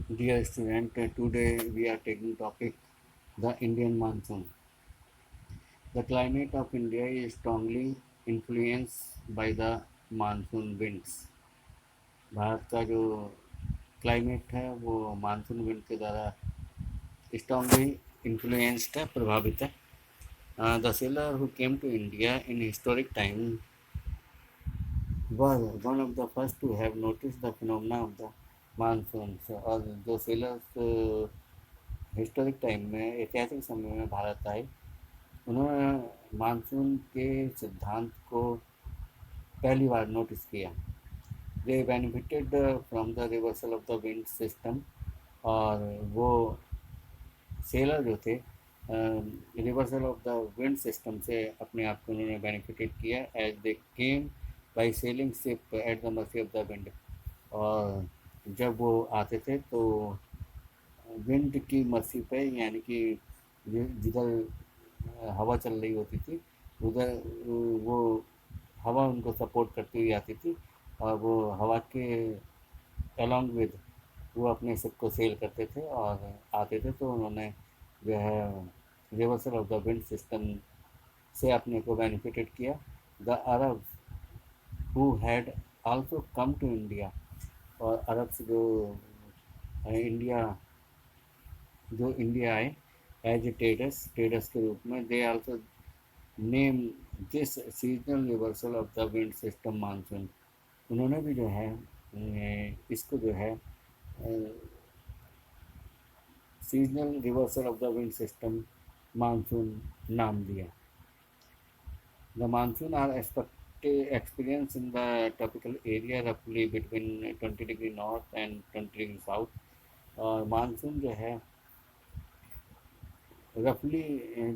Dear student, today we are taking topic the Indian monsoon. The climate of India is strongly influenced by the monsoon winds. Bharat का जो climate है वो monsoon wind के द्वारा strongly influenced है, प्रभावित है. The sailor who came to India in historic time was one of the first to have noticed the phenomena of the monsoon. और जो सेलर्स हिस्टोरिक टाइम में, ऐतिहासिक समय में भारत आए, उन्होंने मानसून के सिद्धांत को पहली बार नोटिस किया. They benefited from the reversal of the wind system. और वो सेलर जो थे, reversal of the wind system से अपने आप को उन्होंने बेनिफिटेड किया as they came by sailing ship at the mercy of the wind. और जब वो आते थे तो विंड की मर्सी पे, यानी कि जिधर हवा चल रही होती थी उधर वो हवा उनको सपोर्ट करती हुई आती थी. और वो हवा के अलॉन्ग विद वो अपने शिप को सेल करते थे और आते थे. तो उन्होंने जो है reversal of the wind system से अपने को बेनिफिटेड किया. The Arab who had also come to India. और अरब्स इंडिया जो इंडिया आए एज ट्रेडर्स ट्रेडर्स के रूप में, they also name this seasonal reversal of the wind system monsoon. उन्होंने भी जो है इसको जो है seasonal reversal of the wind system monsoon नाम दिया. The monsoon are experience in the tropical area roughly between 20 degree north and 20 degree south. और मानसून जो है रफली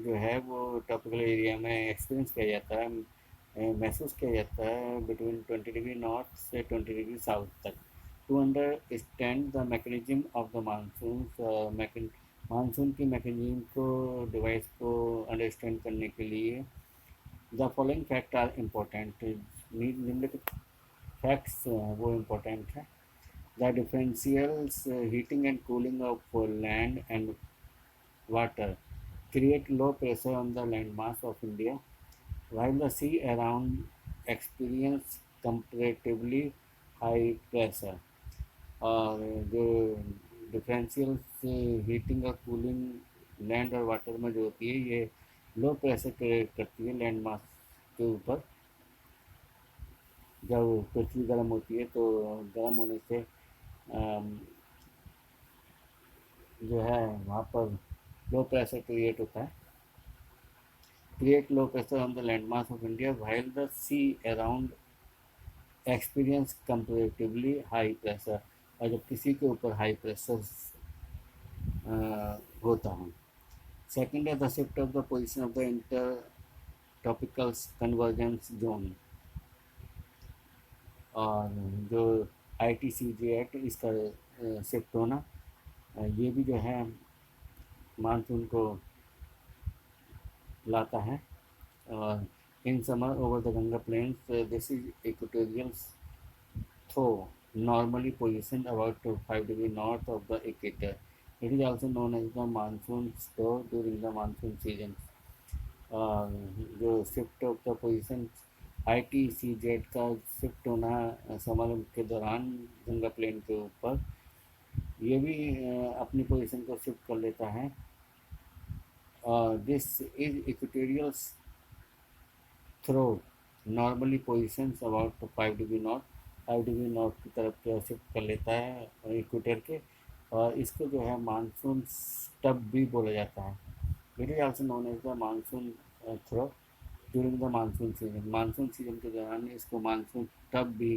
जो है वो ट्रॉपिकल एरिया में एक्सपीरियंस किया जाता है, महसूस किया जाता है बिटवीन 20 डिग्री नॉर्थ से 20 डिग्री साउथ तक. To understand the mechanism of the monsoon, monsoon की मैकेनिज्म को, डिवाइस को अंडरस्टैंड करने के लिए the following fact are important. निम्नलिखित फैक्ट्स वो इम्पोर्टेंट है. The differentials heating and cooling of land and water create low pressure on the landmass of India, while the sea around experience comparatively high pressure. और जो differential heating और cooling land और water में जो होती है, ये लो प्रेशर क्रिएट करती है लैंड मास के ऊपर. जब पृथ्वी गर्म होती है तो गर्म होने से जो है वहाँ पर लो प्रेशर क्रिएट होता है. Create low pressure on the land mass of India while the sea around experience comparatively high pressure. और जब किसी के ऊपर हाई प्रेशर होता है. सेकेंड है the shift of the position of the inter tropical convergence zone. और जो ITCJ एक्ट, इसका शिफ्ट होना, ये भी जो है मानसून को लाता है. और in summer over the Ganga plains this is equatorial trough normally positioned about 5 degree north of the equator. It is also known as the monsoon storm during the monsoon season. जो shift of the position ITCZ का shift होना summer के दौरान Ganga plane के ऊपर, ये भी अपनी पोजीशन को शिफ्ट कर लेता है. This is equatorial trough normally position about 5 degree north. 5 degree north की तरफ जो शिफ्ट कर लेता है इक्वेटर के. और इसको जो है मानसून स्टब भी बोला जाता है. It is also known as the monsoon trough during the monsoon season. Monsoon season के दौरान इसको मानसून स्टब भी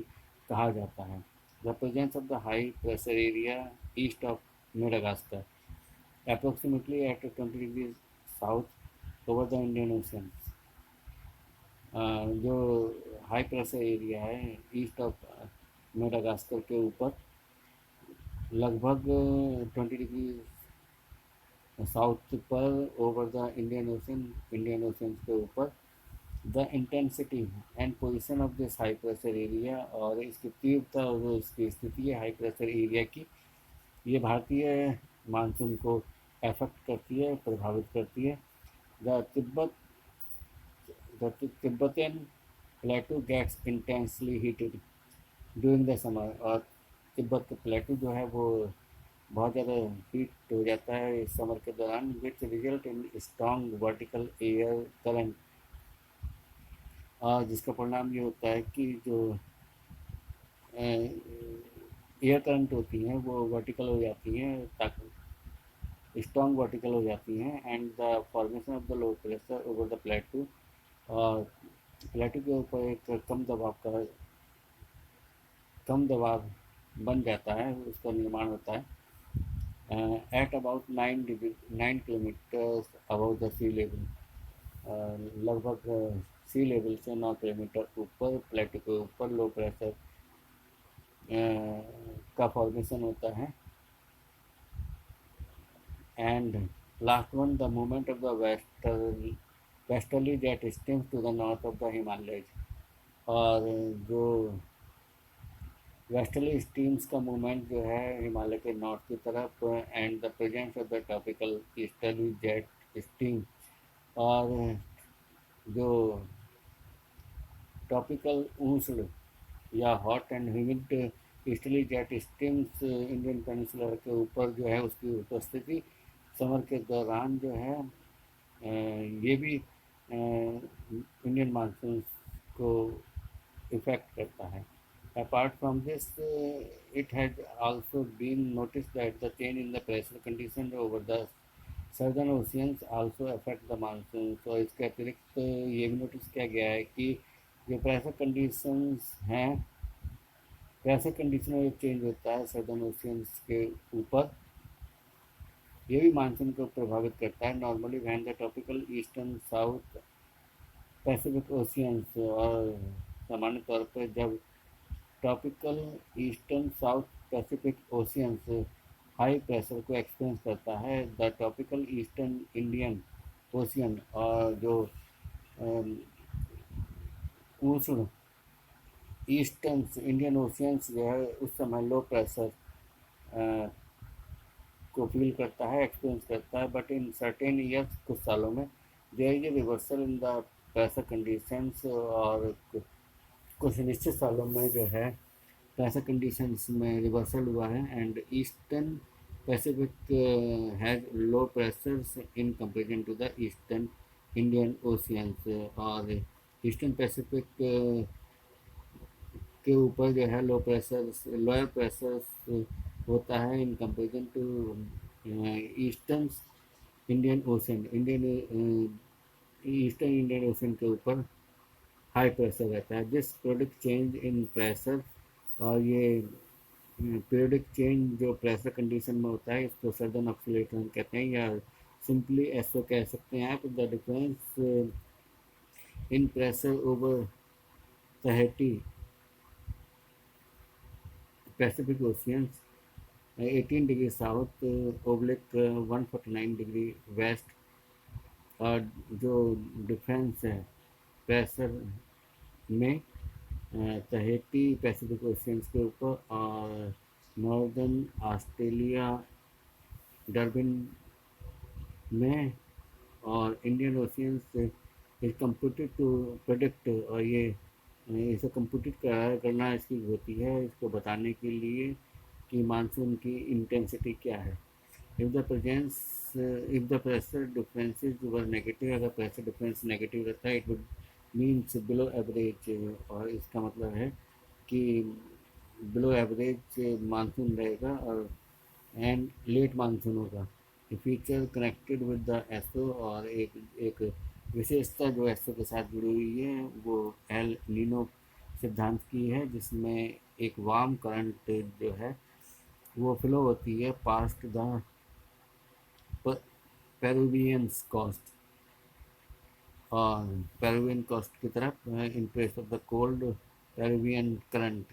कहा जाता है. The presence of the high pressure area east of Madagascar approximately at 20 degrees south over the Indian Ocean. जो high pressure area है ईस्ट ऑफ मेडागास्कर के ऊपर, लगभग 20 डिग्री साउथ पर ओवर द इंडियन ओशन के ऊपर. The intensity and position of this high pressure area, और इसकी तीव्रता और इसकी स्थिति है हाई प्रेशर एरिया की, ये भारतीय मानसून को अफेक्ट करती है, प्रभावित करती है। The Tibet the Tibetan plateau gets intensely heated during the summer, और तिब्बत का प्लेटू जो है वो बहुत ज़्यादा हीट हो जाता है इस समर के दौरान, which result in strong vertical air current, और जिसका परिणाम ये होता है कि जो एयर करंट होती हैं वो वर्टिकल हो जाती हैं, ताकि स्ट्रॉन्ग वर्टिकल हो जाती हैं, and the formation of the low pressure over the प्लेटू, और प्लेटू के ऊपर एक कम दबाव बन जाता है, उसका निर्माण होता है at about 9 kilometre above the sea level, लगभग सी लेवल से 9 किलोमीटर ऊपर प्लेटू के ऊपर लो प्रेशर का फॉर्मेशन होता है। And last one, the movement of the westerly jet streams to the north of the Himalayas, और जो वेस्टर्ली स्ट्रीम्स का मूवमेंट जो है हिमालय के नॉर्थ की तरफ, and the presence of the tropical easterly jet stream, और जो ट्रॉपिकल उष्ण या hot and humid easterly jet streams Indian peninsula के ऊपर जो है उसकी उपस्थिति समर के दौरान जो है ये भी इंडियन मानसून को इफेक्ट करता है। Apart from this, it has also been noticed that the change in the pressure condition over the southern oceans also affect the monsoon. So इसके अतिरिक्त ये भी नोटिस किया गया है कि जो प्रेशर कंडीशन में चेंज होता है सदर्न ओशियंस के ऊपर, ये भी मानसून को प्रभावित करता है। Normally when the tropical eastern south Pacific oceans, और सामान्य तौर पर जब tropical eastern south Pacific oceans high pressure को एक्सपीरियंस करता है, the tropical eastern Indian ocean, और जो उष्ण ईस्टर्न इंडियन ओशियंस जो है उस समय लो प्रेशर को फील करता है, एक्सपीरियंस करता है। बट इन सर्टेन ईयर्स, कुछ सालों में, there is a reversal in the pressure conditions, और कुछ निश्चित सालों में जो है प्रेशर कंडीशंस में रिवर्सल हुआ है, and eastern Pacific has low pressures in comparison to the eastern Indian oceans, और ईस्टर्न पैसिफिक के ऊपर जो है लोअर प्रेशर होता है in comparison to eastern Indian ocean eastern Indian ocean के ऊपर हाई प्रेशर रहता है। This product change in pressure, और ये पीरियडिक चेंज जो प्रेशर कंडीशन में होता है इसको सडन ऑक्सीलेशन कहते हैं, या सिंपली ऐसा कह सकते हैं आप, the difference in pressure over Tahiti Pacific oceans 18 degree south oblique 149 degree west, और जो डिफरेंस है प्रेशर में तहेती पैसिफिक ओशियंस के ऊपर और नॉर्दर्न ऑस्ट्रेलिया डरबिन में और Indian oceans is computed to predict, और ये इसे कंप्यूटेड करना इसकी होती है इसको बताने के लिए कि मानसून की इंटेंसिटी क्या है। If the pressure differences were negative, अगर प्रेशर डिफरेंस नेगेटिव रहता है, it would means below average, और इसका मतलब है कि बिलो एवरेज मानसून रहेगा और एंड लेट मानसून होगा। Feature connected with the SO, और एक विशेषता जो एसओ के साथ जुड़ी हुई है वो एल नीनो सिद्धांत की है, जिसमें एक वार्म करंट जो है वो फ्लो होती है पास्ट द पेरुवियंस कोस्ट, और पेरुवियन कोस्ट की तरफ in place of the cold Peruvian current,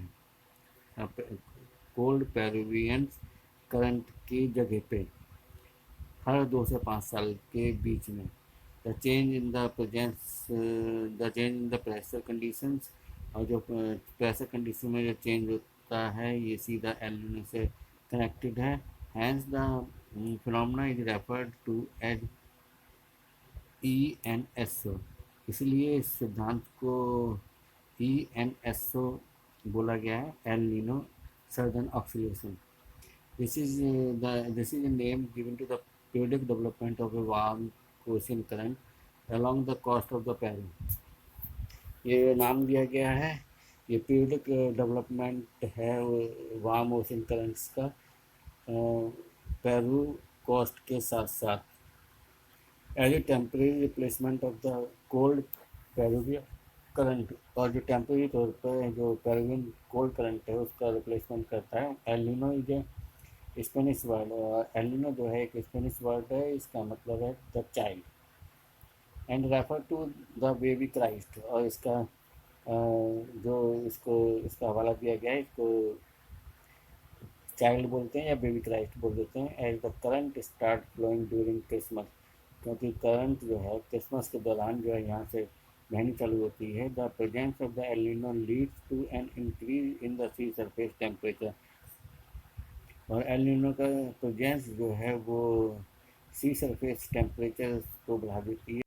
cold Peruvian current की जगह पे हर 2 से 5 साल के बीच में the change in the change in the pressure conditions, और जो प्रेशर कंडीशन में जो चेंज होता है ये सीधा एल से कनेक्टेड है। Hence the phenomena is referred to as ENSO. इसलिए इस सिद्धांत को ENSO बोला गया है, El Nino southern oscillation. This is a name given to the periodic development of a warm ocean current along the coast of the Peru. ये नाम दिया गया है, ये पीरियडिक डेवलपमेंट है वार्म ओशन करंट्स का पेरू कोस्ट के साथ साथ as a temporary replacement of the cold Peruvian current. और जो टेम्परेरी तौर पर जो पेरुवियन कोल्ड करंट है उसका रिप्लेसमेंट करता है. El Nino is a Spanish word. El Nino जो है एक स्पेनिश वर्ड है, इसका मतलब है the child and refer to the baby Christ. और इसका जो इसको इसका हवाला दिया गया है, इसको चाइल्ड बोलते हैं या बेबी क्राइस्ट बोल देते हैं. As the current start flowing during Christmas. क्योंकि करंट जो है क्रिसमस के दौरान जो है यहाँ से बहनी चालू होती है. The presence of the El Nino leads to an increase in the sea surface temperature. और एल नीनो का प्रेजेंस जो है वो सी सरफेस टेम्परेचर को बढ़ा देती है.